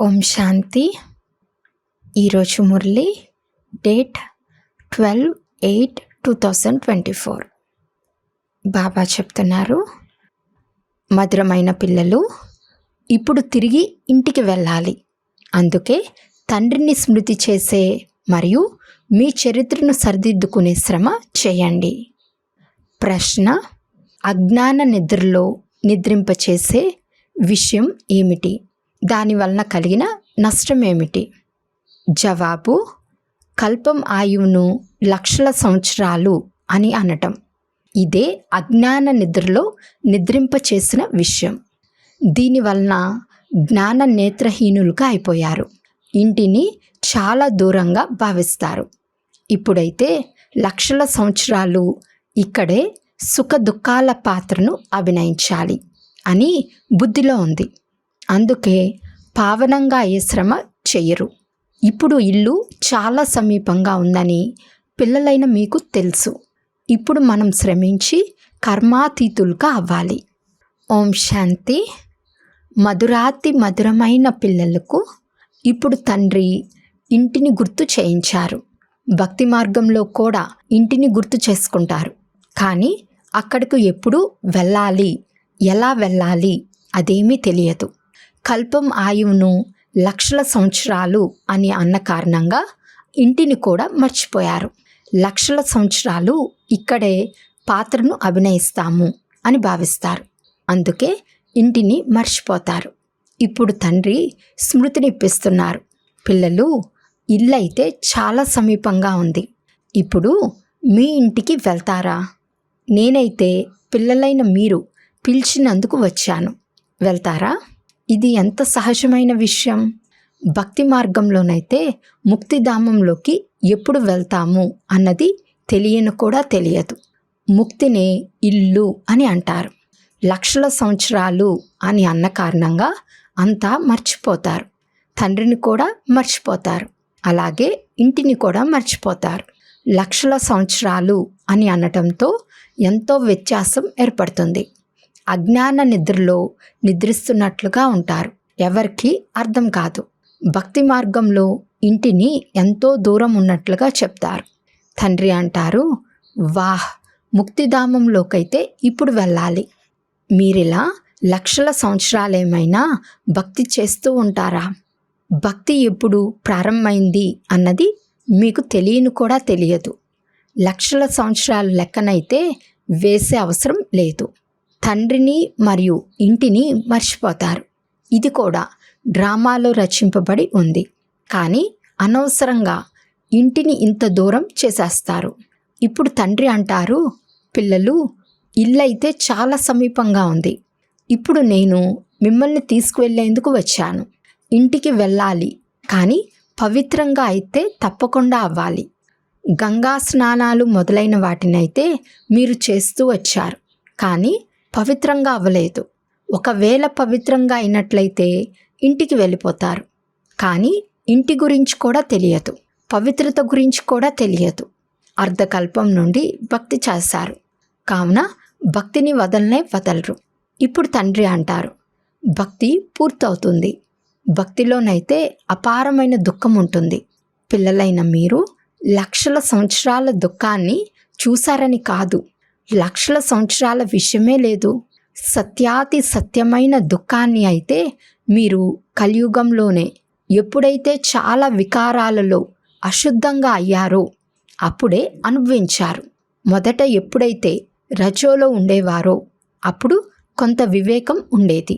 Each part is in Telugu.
ఓం శాంతి. ఈరోజు మురళి డేట్ 12/8/2024. బాబా చెప్తున్నారు, మధురమైన పిల్లలు, ఇప్పుడు తిరిగి ఇంటికి వెళ్ళాలి. అందుకే తండ్రిని స్మృతి చేసే మరియు మీ చరిత్రను సరిదిద్దుకునే శ్రమ చేయండి. ప్రశ్న: అజ్ఞాన నిద్రలో నిద్రింపచేసే విషయం ఏమిటి? దానివలన కలిగిన నష్టం ఏమిటి? జవాబు: కల్పం ఆయువును లక్షల సంవత్సరాలు అని అనటం. ఇదే అజ్ఞాన నిద్రలో నిద్రింపచేసిన విషయం. దీనివలన జ్ఞాన నేత్రహీనులుగా అయిపోయారు. ఇంటిని చాలా దూరంగా భావిస్తారు. ఇప్పుడైతే లక్షల సంవత్సరాలు ఇక్కడే సుఖ దుఃఖాల పాత్రను అభినయించాలి అని బుద్ధిలో ఉంది. అందుకే పావనంగా అయ్యే శ్రమ చెయ్యరు. ఇప్పుడు ఇల్లు చాలా సమీపంగా ఉందని పిల్లలైన మీకు తెలుసు. ఇప్పుడు మనం శ్రమించి కర్మాతీతులుగా అవ్వాలి. ఓం శాంతి. మధురాతి మధురమైన పిల్లలకు ఇప్పుడు తండ్రి ఇంటిని గుర్తు చేయించారు. భక్తి మార్గంలో కూడా ఇంటిని గుర్తు చేసుకుంటారు. కానీ అక్కడికి ఎప్పుడు వెళ్ళాలి, ఎలా వెళ్ళాలి అదేమీ తెలియదు. కల్పం ఆయువును లక్షల సంవత్సరాలు అని అన్న కారణంగా ఇంటిని కూడా మర్చిపోయారు. లక్షల సంవత్సరాలు ఇక్కడే పాత్రను అభినయిస్తాము అని భావిస్తారు. అందుకే ఇంటిని మర్చిపోతారు. ఇప్పుడు తండ్రి స్మృతినిప్పిస్తున్నారు. పిల్లలు, ఇల్లు అయితే చాలా సమీపంగా ఉంది. ఇప్పుడు మీ ఇంటికి వెళ్తారా? నేనైతే పిల్లలైన మీరు పిలిచినందుకు వచ్చాను. వెళ్తారా? ఇది ఎంత సహజమైన విషయం. భక్తి మార్గంలోనైతే ముక్తిధామంలోకి ఎప్పుడు వెళ్తాము అన్నది తెలియను కూడా తెలియదు. ముక్తినే ఇల్లు అని అంటారు. లక్షల సంవత్సరాలు అని అన్న కారణంగా అంతా మర్చిపోతారు. తండ్రిని కూడా మర్చిపోతారు. అలాగే ఇంటిని కూడా మర్చిపోతారు. లక్షల సంవత్సరాలు అని అనటంతో ఎంతో వ్యత్యాసం ఏర్పడుతుంది. అజ్ఞాన నిద్రలో నిద్రిస్తున్నట్లుగా ఉంటారు. ఎవరికి అర్థం కాదు. భక్తి మార్గంలో ఇంటిని ఎంతో దూరం ఉన్నట్లుగా చెప్తారు. తండ్రి అంటారు, వాహ్, ముక్తిధామంలోకైతే ఇప్పుడు వెళ్ళాలి. మీరిలా లక్షల సంవత్సరాలేమైనా భక్తి చేస్తూ ఉంటారా? భక్తి ఎప్పుడు ప్రారంభమైంది అన్నది మీకు తెలియను కూడా తెలియదు. లక్షల సంవత్సరాల లెక్కనైతే వేసే అవసరం లేదు. తండ్రిని మరియు ఇంటిని మర్చిపోతారు. ఇది కూడా డ్రామాలో రచింపబడి ఉంది. కానీ అనవసరంగా ఇంటిని ఇంత దూరం చేసేస్తారు. ఇప్పుడు తండ్రి అంటారు, పిల్లలు, ఇల్లు అయితే చాలా సమీపంగా ఉంది. ఇప్పుడు నేను మిమ్మల్ని తీసుకువెళ్ళేందుకు వచ్చాను. ఇంటికి వెళ్ళాలి, కానీ పవిత్రంగా అయితే తప్పకుండా అవ్వాలి. గంగా స్నానాలు మొదలైన వాటినైతే మీరు చేస్తూ వచ్చారు, కానీ పవిత్రంగా అవ్వలేదు. ఒకవేళ పవిత్రంగా అయినట్లయితే ఇంటికి వెళ్ళిపోతారు. కానీ ఇంటి గురించి కూడా తెలియదు, పవిత్రత గురించి కూడా తెలియదు. అర్ధకల్పం నుండి భక్తి చేశారు, కావున భక్తిని వదలరు. ఇప్పుడు తండ్రి అంటారు, భక్తి పూర్తవుతుంది. భక్తిలోనైతే అపారమైన దుఃఖం ఉంటుంది. పిల్లలైన మీరు లక్షల సంవత్సరాల దుఃఖాన్ని చూశారని కాదు, లక్షల సంవత్సరాల విషయమే లేదు. సత్యాతి సత్యమైన దుఃఖాన్ని అయితే మీరు కలియుగంలోనే ఎప్పుడైతే చాలా వికారాలలో అశుద్ధంగా అయ్యారో అప్పుడే అనుభవించారు. మొదట ఎప్పుడైతే రజోలో ఉండేవారో అప్పుడు కొంత వివేకం ఉండేది.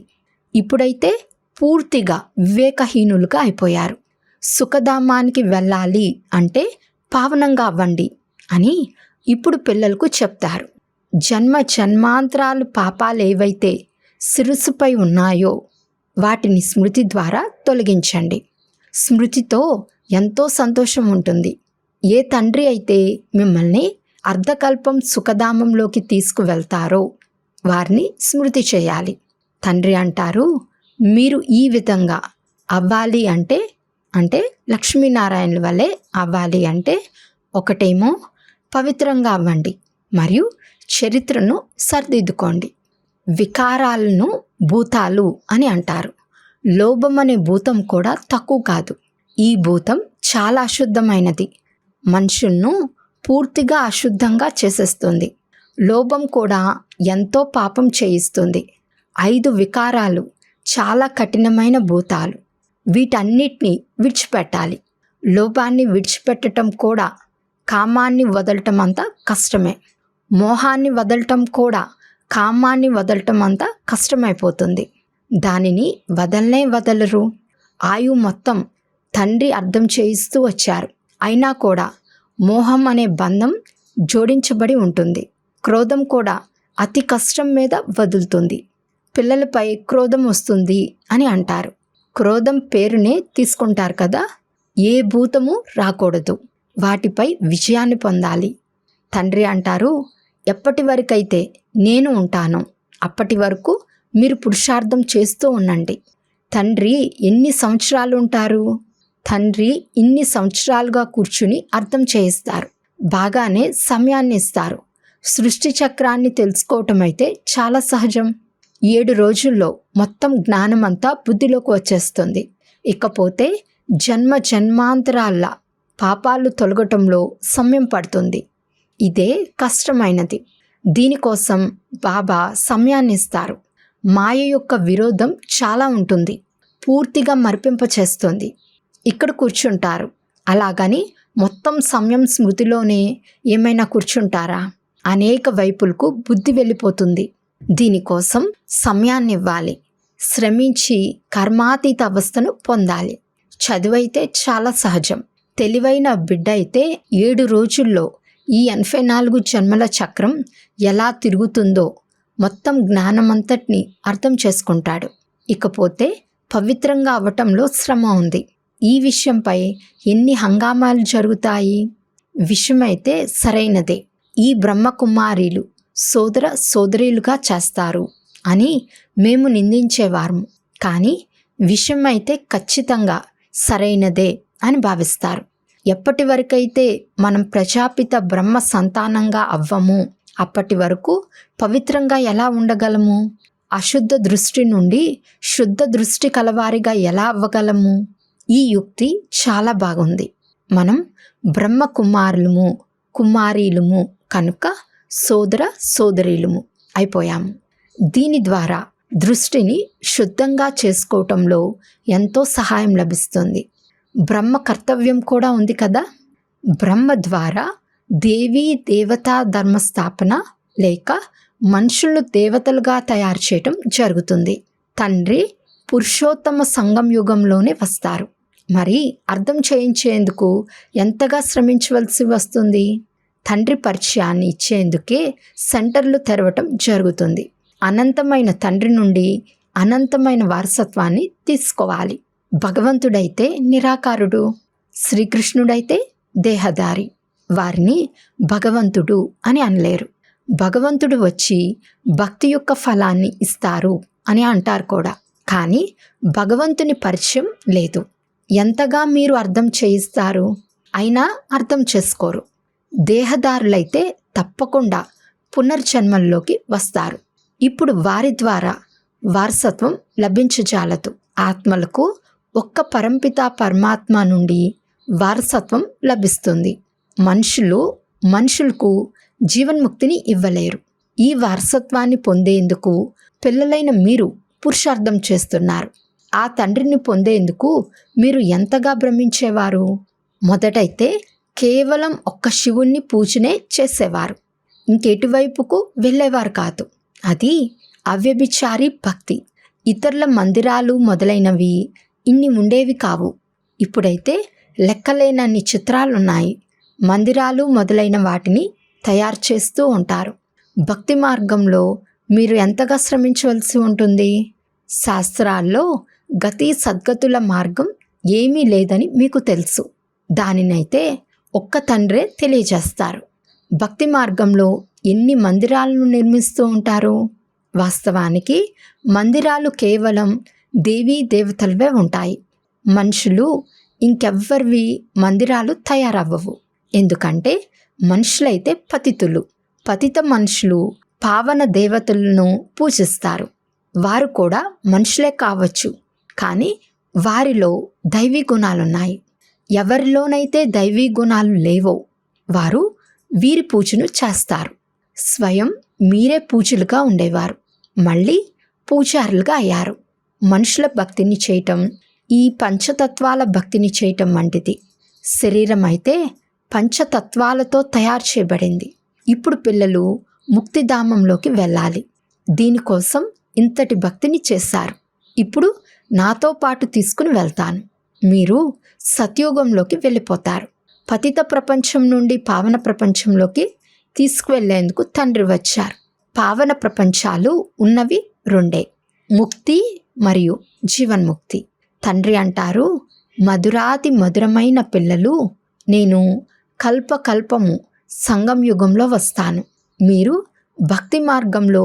ఇప్పుడైతే పూర్తిగా వివేకహీనులుగా అయిపోయారు. సుఖధామానికి వెళ్ళాలి అంటే పావనంగా అవ్వండి అని ఇప్పుడు పిల్లలకు చెప్తారు. జన్మ జన్మాంతరాలు పాపాలు ఏవైతే శిరస్సుపై ఉన్నాయో వాటిని స్మృతి ద్వారా తొలగించండి. స్మృతితో ఎంతో సంతోషం ఉంటుంది. ఏ తండ్రి అయితే మిమ్మల్ని అర్ధకల్పం సుఖధామంలోకి తీసుకువెళ్తారో వారిని స్మృతి చేయాలి. తండ్రి అంటారు, మీరు ఈ విధంగా అవ్వాలి అంటే లక్ష్మీనారాయణుల వల్లే అవ్వాలి అంటే ఒకటేమో పవిత్రంగా అవ్వండి మరియు చరిత్రను సరిదిద్దుకోండి. వికారాలను భూతాలు అని అంటారు. లోభం అనే భూతం కూడా తక్కువ కాదు. ఈ భూతం చాలా అశుద్ధమైనది. మనుషులను పూర్తిగా అశుద్ధంగా చేసేస్తుంది. లోభం కూడా ఎంతో పాపం చేయిస్తుంది. 5 వికారాలు చాలా కఠినమైన భూతాలు. వీటన్నిటినీ విడిచిపెట్టాలి. లోభాన్ని విడిచిపెట్టడం కూడా కామాన్ని వదలటం అంత కష్టమే. మోహాన్ని వదలటం కూడా కామాన్ని వదలటం అంత కష్టమైపోతుంది. దానిని వదలనే వదలరు. ఆయువు మొత్తం తండ్రి అర్థం చేయిస్తూ వచ్చారు. అయినా కూడా మోహం అనే బంధం జోడించబడి ఉంటుంది. క్రోధం కూడా అతి కష్టం మీద వదులుతుంది. పిల్లలపై క్రోధం వస్తుంది అని అంటారు. క్రోధం పేరునే తీసుకుంటారు కదా. ఏ భూతము రాకూడదు, వాటిపై విజయాన్ని పొందాలి. తండ్రి అంటారు, ఎప్పటి వరకైతే నేను ఉంటానో అప్పటి వరకు మీరు పురుషార్థం చేస్తూ ఉండండి. తండ్రి ఎన్ని సంవత్సరాలు ఉంటారు? తండ్రి ఇన్ని సంవత్సరాలుగా కూర్చుని అర్థం చేయిస్తారు. బాగానే సమయాన్ని ఇస్తారు. సృష్టి చక్రాన్ని తెలుసుకోవటం అయితే చాలా సహజం. 7 రోజుల్లో మొత్తం జ్ఞానమంతా బుద్ధిలోకి వచ్చేస్తుంది. ఇకపోతే జన్మ జన్మాంతరాల పాపాలు తొలగటంలో సమయం పడుతుంది. ఇదే కష్టమైనది. దీనికోసం బాబా సమయాన్ని ఇస్తారు. మాయ యొక్క విరోధం చాలా ఉంటుంది. పూర్తిగా మరిపింపచేస్తుంది. ఇక్కడ కూర్చుంటారు. అలాగని మొత్తం సమయం స్మృతిలోనే ఏమైనా కూర్చుంటారా? అనేక వైపులకు బుద్ధి వెళ్ళిపోతుంది. దీనికోసం సమయాన్ని ఇవ్వాలి. శ్రమించి కర్మాతీత అవస్థను పొందాలి. చదువైతే చాలా సహజం. తెలివైన బిడ్డ అయితే 7 రోజుల్లో ఈ 84 జన్మల చక్రం ఎలా తిరుగుతుందో మొత్తం జ్ఞానమంతటిని అర్థం చేసుకుంటాడు. ఇకపోతే పవిత్రంగా అవ్వటంలో శ్రమ ఉంది. ఈ విషయంపై ఎన్ని హంగామాలు జరుగుతాయి. విషయమైతే సరైనదే. ఈ బ్రహ్మకుమారీలు సోదర సోదరీలుగా చేస్తారు అని మేము నిందించేవారము. కానీ విషయం అయితే ఖచ్చితంగా సరైనదే అని భావిస్తారు. ఎప్పటి వరకైతే మనం ప్రజాపిత బ్రహ్మ సంతానంగా అవ్వము అప్పటి వరకు పవిత్రంగా ఎలా ఉండగలము? అశుద్ధ దృష్టి నుండి శుద్ధ దృష్టి కలవారిగా ఎలా అవ్వగలము? ఈ యుక్తి చాలా బాగుంది. మనం బ్రహ్మ కుమారులము కుమారీలుము కనుక సోదర సోదరీలుము అయిపోయాము. దీని ద్వారా దృష్టిని శుద్ధంగా చేసుకోవటంలో ఎంతో సహాయం లభిస్తుంది. బ్రహ్మ కర్తవ్యం కూడా ఉంది కదా. బ్రహ్మ ద్వారా దేవీ దేవతా ధర్మస్థాపన లేక మనుషులను దేవతలుగా తయారు చేయటం జరుగుతుంది. తండ్రి పురుషోత్తమ సంగం యుగంలోనే వస్తారు. మరి అర్థం చేయించేందుకు ఎంతగా శ్రమించవలసి వస్తుంది? తండ్రి పరిచయాన్ని ఇచ్చేందుకే సెంటర్లు తెరవటం జరుగుతుంది. అనంతమైన తండ్రి నుండి అనంతమైన వారసత్వాన్ని తీసుకోవాలి. భగవంతుడైతే నిరాకారుడు, శ్రీకృష్ణుడైతే దేహధారి. వారిని భగవంతుడు అని అనలేరు. భగవంతుడు వచ్చి భక్తి యొక్క ఫలాన్ని ఇస్తారు అని అంటారు కూడా. కానీ భగవంతుని పరిచయం లేదు. ఎంతగా మీరు అర్థం చేయిస్తారు, అయినా అర్థం చేసుకోరు. దేహదారులైతే తప్పకుండా పునర్జన్మల్లోకి వస్తారు. ఇప్పుడు వారి ద్వారా వారసత్వం లభించజాలదు. ఆత్మలకు ఒక్క పరంపిత పరమాత్మ నుండి వారసత్వం లభిస్తుంది. మనుషులకు జీవన్ముక్తిని ఇవ్వలేరు. ఈ వారసత్వాన్ని పొందేందుకు పిల్లలైన మీరు పురుషార్థం చేస్తున్నారు. ఆ తండ్రిని పొందేందుకు మీరు ఎంతగా భ్రమించేవారు? మొదటైతే కేవలం ఒక్క శివుణ్ణి పూజనే చేసేవారు. ఇంకెటువైపుకు వెళ్ళేవారు కాదు. అది అవ్యభిచారి భక్తి. ఇతరుల మందిరాలు మొదలైనవి ఇన్ని ఉండేవి కావు. ఇప్పుడైతే లెక్కలేనన్ని చిత్రాలున్నాయి. మందిరాలు మొదలైన వాటిని తయారు చేస్తూ ఉంటారు. భక్తి మార్గంలో మీరు ఎంతగా శ్రమించవలసి ఉంటుంది? శాస్త్రాల్లో గతి సద్గతుల మార్గం ఏమీ లేదని మీకు తెలుసు. దానినైతే ఒక్క తండ్రే తెలియజేస్తారు. భక్తి మార్గంలో ఎన్ని మందిరాలను నిర్మిస్తూ ఉంటారు? వాస్తవానికి మందిరాలు కేవలం దేవీ దేవతలవే ఉంటాయి. మనుషులు ఇంకెవ్వరివి మందిరాలు తయారవ్వవు. ఎందుకంటే మనుషులైతే పతితులు. పతిత మనుషులు పావన దేవతలను పూజిస్తారు. వారు కూడా మనుషులే కావచ్చు, కానీ వారిలో దైవీ గుణాలున్నాయి. ఎవరిలోనైతే దైవీ గుణాలు లేవో వారు వీరి పూజను చేస్తారు. స్వయం మీరే పూజలుగా ఉండేవారు, మళ్ళీ పూజారులుగా అయ్యారు. మనుషుల భక్తిని చేయటం ఈ పంచతత్వాల భక్తిని చేయటం వంటిది. శరీరం అయితే పంచతత్వాలతో తయారు చేయబడింది. ఇప్పుడు పిల్లలు ముక్తిధామంలోకి వెళ్ళాలి. దీనికోసం ఇంతటి భక్తిని చేశారు. ఇప్పుడు నాతో పాటు తీసుకుని వెళ్తాను. మీరు సత్యుగంలోకి వెళ్ళిపోతారు. పతిత ప్రపంచం నుండి పావన ప్రపంచంలోకి తీసుకువెళ్లేందుకు తండ్రి వచ్చారు. పావన ప్రపంచాలు ఉన్నవి రెండే, ముక్తి మరియు జీవన్ముక్తి. తండ్రి అంటారు, మధురాతి మధురమైన పిల్లలు, నేను కల్పకల్పము సంగం యుగంలో వస్తాను. మీరు భక్తి మార్గంలో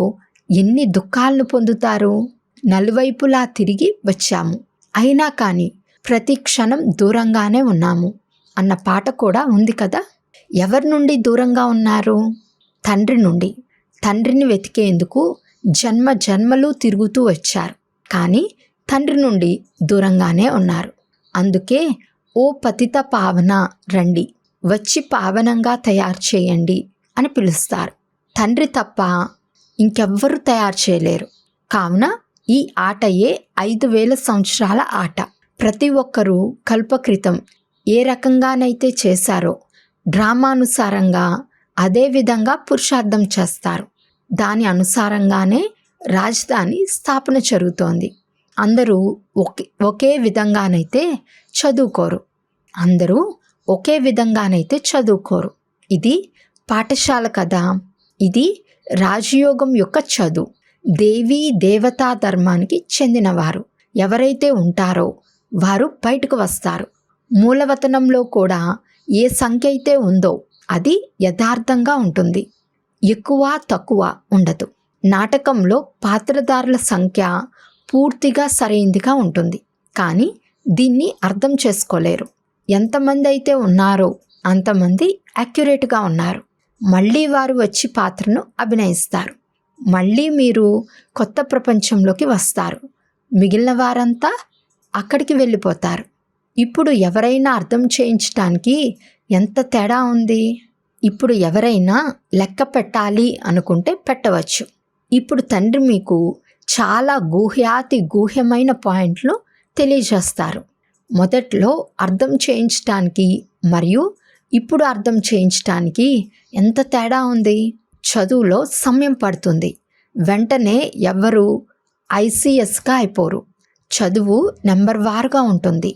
ఎన్ని దుఃఖాలను పొందుతారు. నలువైపులా తిరిగి వచ్చాము, అయినా కానీ ప్రతి క్షణం దూరంగానే ఉన్నాము అన్న పాట కూడా ఉంది కదా. ఎవరి నుండి దూరంగా ఉన్నారు? తండ్రి నుండి. తండ్రిని వెతికేందుకు జన్మ జన్మలు తిరుగుతూ వచ్చారు, కానీ తండ్రి నుండి దూరంగానే ఉన్నారు. అందుకే ఓ పతిత పావన రండి, వచ్చి పావనంగా తయారు చేయండి అని పిలుస్తారు. తండ్రి తప్ప ఇంకెవ్వరూ తయారు చేయలేరు. కావున ఈ ఆటయే 5000 సంవత్సరాల ఆట. ప్రతి ఒక్కరూ కల్పకృతం ఏ రకంగానైతే చేశారో డ్రామానుసారంగా అదే విధంగా పురుషార్థం చేస్తారు. దాని అనుసారంగానే రాజధాని స్థాపన జరుగుతోంది. అందరూ ఒకే విధంగానైతే చదువుకోరు. అందరూ ఒకే విధంగానైతే చదువుకోరు. ఇది పాఠశాల కదా. ఇది రాజయోగం యొక్క చదువు. దేవీ దేవతా ధర్మానికి చెందినవారు ఎవరైతే ఉంటారో వారు బయటకు వస్తారు. మూలవతనంలో కూడా ఏ సంఖ్య అయితే ఉందో అది యథార్థంగా ఉంటుంది, ఎక్కువ తక్కువ ఉండదు. నాటకంలో పాత్రధారుల సంఖ్య పూర్తిగా సరైందిగా ఉంటుంది, కానీ దీన్ని అర్థం చేసుకోలేరు. ఎంతమంది అయితే ఉన్నారో అంతమంది యాక్యురేట్గా ఉన్నారు. మళ్ళీ వారు వచ్చి పాత్రను అభినయిస్తారు. మళ్ళీ మీరు కొత్త ప్రపంచంలోకి వస్తారు. మిగిలిన వారంతా అక్కడికి వెళ్ళిపోతారు. ఇప్పుడు ఎవరైనా అర్థం చేయించడానికి ఎంత తేడా ఉంది. ఇప్పుడు ఎవరైనా లెక్క పెట్టాలి అనుకుంటే పెట్టవచ్చు. ఇప్పుడు తండ్రి మీకు చాలా గూహ్యాతి గూహ్యమైన పాయింట్లు తెలియజేస్తారు. మొదట్లో అర్థం చేయించడానికి మరియు ఇప్పుడు అర్థం చేయించడానికి ఎంత తేడా ఉంది. చదువులో సమయం పడుతుంది. వెంటనే ఎవ్వరూ ఐసీఎస్గా అయిపోరు. చదువు నెంబర్ వారుగా ఉంటుంది.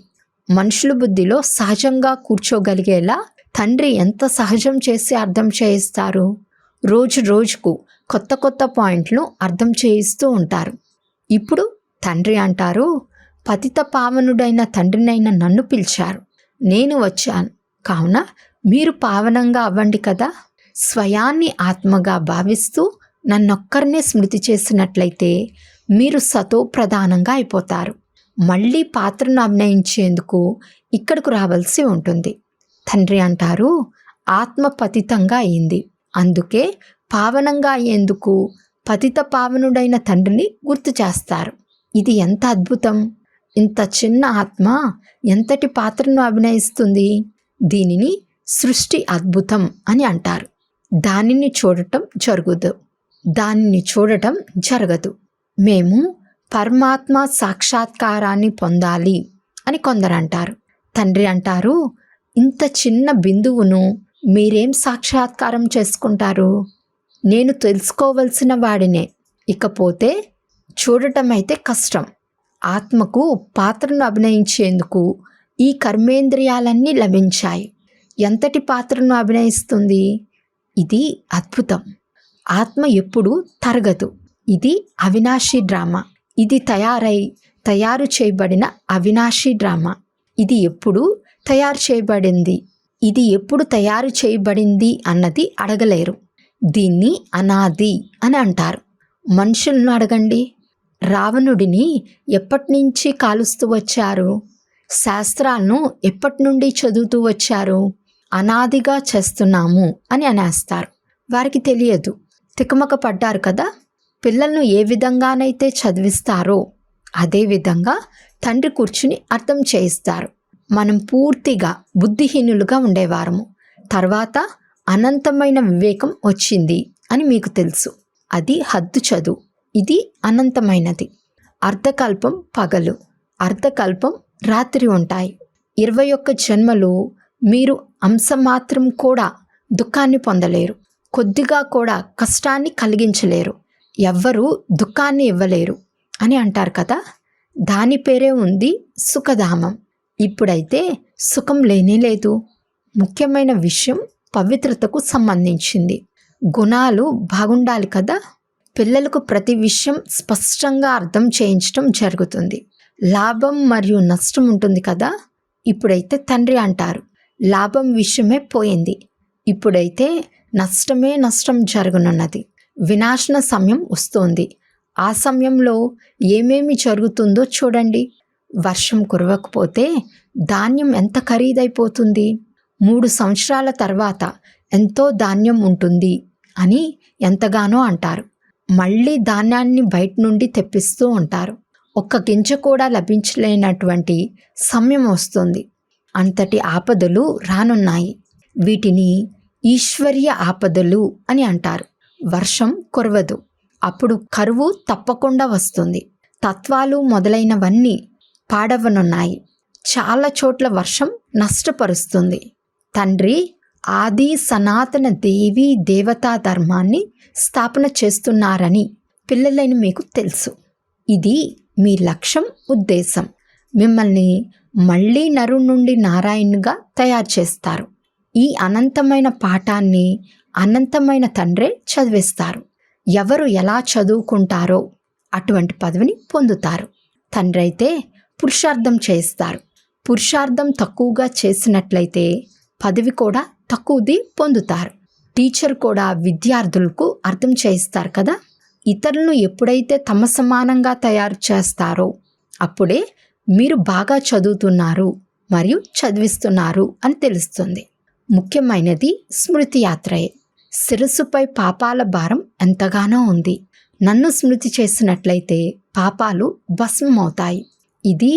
మనుషుల బుద్ధిలో సహజంగా కూర్చోగలిగేలా తండ్రి ఎంత సహజం చేసి అర్థం చేయిస్తారు. రోజు రోజుకు కొత్త కొత్త పాయింట్లు అర్థం చేయిస్తూ ఉంటారు. ఇప్పుడు తండ్రి అంటారు, పతిత పావనుడైన తండ్రినైన నన్ను పిలిచారు, నేను వచ్చాను, కావున మీరు పావనంగా అవ్వండి కదా. స్వయాన్ని ఆత్మగా భావిస్తూ నన్నొక్కరినే స్మృతి చేసినట్లయితే మీరు సతో ప్రధానంగా అయిపోతారు. మళ్ళీ పాత్రను అభినయించేందుకు ఇక్కడకు రావాల్సి ఉంటుంది. తండ్రి అంటారు, ఆత్మ పతితంగా అయింది, అందుకే పావనంగా అయ్యేందుకు పతిత పావనుడైన తండ్రిని గుర్తు చేస్తారు. ఇది ఎంత అద్భుతం. ఇంత చిన్న ఆత్మ ఎంతటి పాత్రను అభినయిస్తుంది. దీనిని సృష్టి అద్భుతం అని అంటారు. దానిని చూడటం జరగదు. మేము పరమాత్మ సాక్షాత్కారాన్ని పొందాలి అని కొందరు అంటారు. తండ్రి అంటారు, ఇంత చిన్న బిందువును మీరేం సాక్షాత్కారం చేసుకుంటారు. నేను తెలుసుకోవలసిన వాడినే, ఇకపోతే చూడటం అయితే కష్టం. ఆత్మకు పాత్రను అభినయించేందుకు ఈ కర్మేంద్రియాలన్నీ లభించాయి. ఎంతటి పాత్రను అభినయిస్తుంది. ఇది అద్భుతం. ఆత్మ ఎప్పుడు తరగదు. ఇది అవినాశీ డ్రామా. ఇది తయారు చేయబడిన అవినాశీ డ్రామా. ఇది ఎప్పుడు తయారు చేయబడింది అన్నది అడగలేరు. దీన్ని అనాది అని అంటారు. మనుషులను అడగండి. రావణుడిని ఎప్పటి నుంచి కాలుస్తూ వచ్చారు. శాస్త్రాలను ఎప్పటి నుండి చదువుతూ వచ్చారు. అనాదిగా చేస్తున్నాము అని అనేస్తారు. వారికి తెలియదు. తికమక పడ్డారు కదా. పిల్లలను ఏ విధంగానైతే చదివిస్తారో అదే విధంగా తండ్రి కూర్చుని అర్థం చేయిస్తారు. మనం పూర్తిగా బుద్ధిహీనులుగా ఉండేవారము. తర్వాత అనంతమైన వివేకం వచ్చింది అని మీకు తెలుసు. అది హద్దు చదువు, ఇది అనంతమైనది. అర్ధకల్పం పగలు, అర్ధకల్పం రాత్రి ఉంటాయి. 21 జన్మలు మీరు అంశమాత్రం కూడా దుఃఖాన్ని పొందలేరు, కొద్దిగా కూడా కష్టాన్ని కలిగించలేరు, ఎవ్వరూ దుఃఖాన్ని ఇవ్వలేరు అని అంటారు కదా. దాని పేరే ఉంది సుఖధామం. ఇప్పుడైతే సుఖం లేనే లేదు. ముఖ్యమైన విషయం పవిత్రతకు సంబంధించింది. గుణాలు బాగుండాలి కదా. పిల్లలకు ప్రతి విషయం స్పష్టంగా అర్థం చేయించడం జరుగుతుంది. లాభం మరియు నష్టం ఉంటుంది కదా. ఇప్పుడైతే తండ్రి అంటారు, లాభం విషయమే పోయింది, ఇప్పుడైతే నష్టమే నష్టం జరగనున్నది. వినాశన సమయం వస్తోంది. ఆ సమయంలో ఏమేమి జరుగుతుందో చూడండి. వర్షం కురవకపోతే ధాన్యం ఎంత ఖరీదైపోతుంది. 3 సంవత్సరాల తర్వాత ఎంతో ధాన్యం ఉంటుంది అని ఎంతగానో అంటారు. మళ్ళీ ధాన్యాన్ని బయట నుండి తెప్పిస్తూ ఉంటారు. ఒక్క గింజ కూడా లభించలేనటువంటి సమయం వస్తుంది. అంతటి ఆపదలు రానున్నాయి. వీటిని ఈశ్వర్య ఆపదలు అని అంటారు. వర్షం కురవదు, అప్పుడు కరువు తప్పకుండా వస్తుంది. తత్వాలు మొదలైనవన్నీ పాడవనున్నాయి. చాలా చోట్ల వర్షం నష్టపరుస్తుంది. తండ్రి ఆది సనాతన దేవీ దేవతా ధర్మాన్ని స్థాపన చేస్తున్నారని పిల్లలైన మీకు తెలుసు. ఇది మీ లక్ష్యం, ఉద్దేశం. మిమ్మల్ని మళ్ళీ నరు నుండి నారాయణుగా తయారు చేస్తారు. ఈ అనంతమైన పాఠాన్ని అనంతమైన తండ్రే చదివిస్తారు. ఎవరు ఎలా చదువుకుంటారో అటువంటి పదవిని పొందుతారు. తండ్రి అయితే పురుషార్థం చేస్తారు. పురుషార్థం తక్కువగా చేసినట్లయితే పదవి కూడా తక్కువది పొందుతారు. టీచర్ కూడా విద్యార్థులకు అర్థం చేయిస్తారు కదా. ఇతరులను ఎప్పుడైతే తమ సమానంగా తయారు చేస్తారో అప్పుడే మీరు బాగా చదువుతున్నారు మరియు చదివిస్తున్నారు అని తెలుస్తుంది. ముఖ్యమైనది స్మృతి యాత్రయే. శిరస్సుపై పాపాల భారం ఎంతగానో ఉంది. నన్ను స్మృతి చేసినట్లయితే పాపాలు భస్మమవుతాయి. ఇది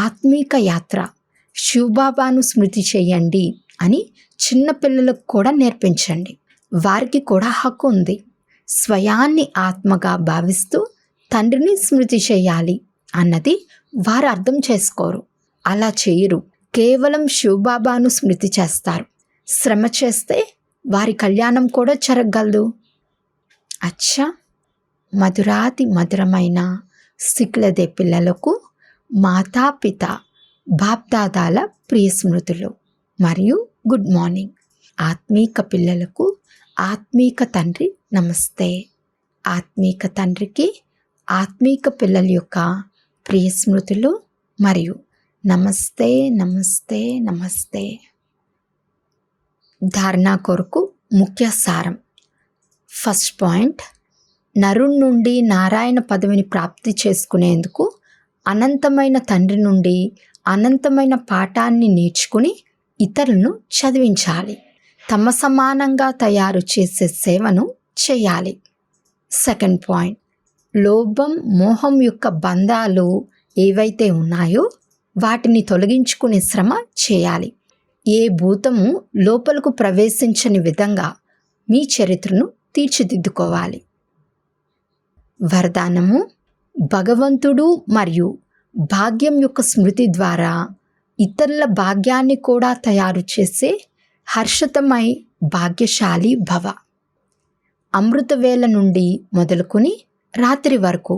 ఆత్మీక యాత్ర. శివబాబాను స్మృతి చేయండి అని చిన్నపిల్లలకు కూడా నేర్పించండి. వారికి కూడా హక్కు ఉంది. స్వయాన్ని ఆత్మగా భావిస్తూ తండ్రిని స్మృతి చేయాలి అన్నది వారు అర్థం చేసుకోరు. అలా చేయరు. కేవలం శివబాబాను స్మృతి చేస్తారు. శ్రమ చేస్తే వారి కళ్యాణం కూడా జరగగలదు. అచ్చా, మధురాతి మధురమైన సిక్లదే పిల్లలకు మాతాపిత బాప్దాదాల ప్రియ స్మృతులు మరియు గుడ్ మార్నింగ్. ఆత్మీక పిల్లలకు ఆత్మీక తండ్రి నమస్తే. ఆత్మీక తండ్రికి ఆత్మీక పిల్లల యొక్క ప్రియ స్మృతులు మరియు నమస్తే నమస్తే నమస్తే. ధారణ కొరకు ముఖ్య సారం. ఫస్ట్ పాయింట్, నరుణ్ నుండి నారాయణ పదవిని ప్రాప్తి చేసుకునేందుకు అనంతమైన తండ్రి నుండి అనంతమైన పాఠాన్ని నేర్చుకుని ఇతరులను చదివించాలి. తమ సమానంగా తయారు చేసే సేవను చేయాలి. సెకండ్ పాయింట్, లోభం మోహం యొక్క బంధాలు ఏవైతే ఉన్నాయో వాటిని తొలగించుకునే శ్రమ చేయాలి. ఏ భూతము లోపలకు ప్రవేశించని విధంగా మీ చరిత్రను తీర్చిదిద్దుకోవాలి. వరదానము, భగవంతుడు మరియు భాగ్యం యొక్క స్మృతి ద్వారా ఇతరుల భాగ్యాన్ని కూడా తయారు చేసే హర్షితమై భాగ్యశాలి భవ. అమృతవేళ నుండి మొదలుకొని రాత్రి వరకు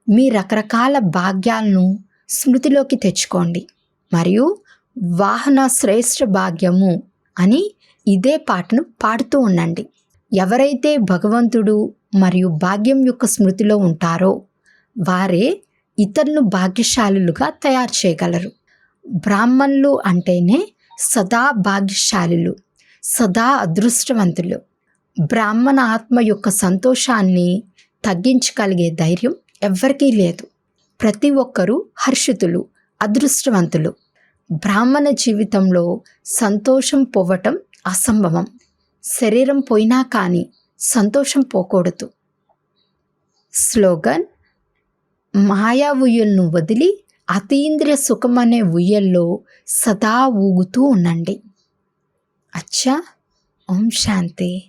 మీ రకరకాల భాగ్యాలను స్మృతిలోకి తెచ్చుకోండి మరియు వాహన శ్రేష్ఠ భాగ్యము అని ఇదే పాటను పాడుతూ ఉండండి. ఎవరైతే భగవంతుడు మరియు భాగ్యం యొక్క స్మృతిలో ఉంటారో వారే ఇతరులను భాగ్యశాలులుగా తయారు చేయగలరు. బ్రాహ్మణులు అంటేనే సదా భాగ్యశాలులు, సదా అదృష్టవంతులు. బ్రాహ్మణ ఆత్మ యొక్క సంతోషాన్ని తగ్గించగలిగే ధైర్యం ఎవ్వరికీ లేదు. ప్రతి ఒక్కరూ హర్షితులు, అదృష్టవంతులు. బ్రాహ్మణ జీవితంలో సంతోషం పోవటం అసంభవం. శరీరం పోయినా కానీ సంతోషం పోకూడదు. స్లోగన్, మాయావుయులను వదిలి అతీంద్రియ సుఖం అనే ఉయ్యల్లో సదా ఊగుతూ ఉండండి. అచ్చా. ఓం శాంతి.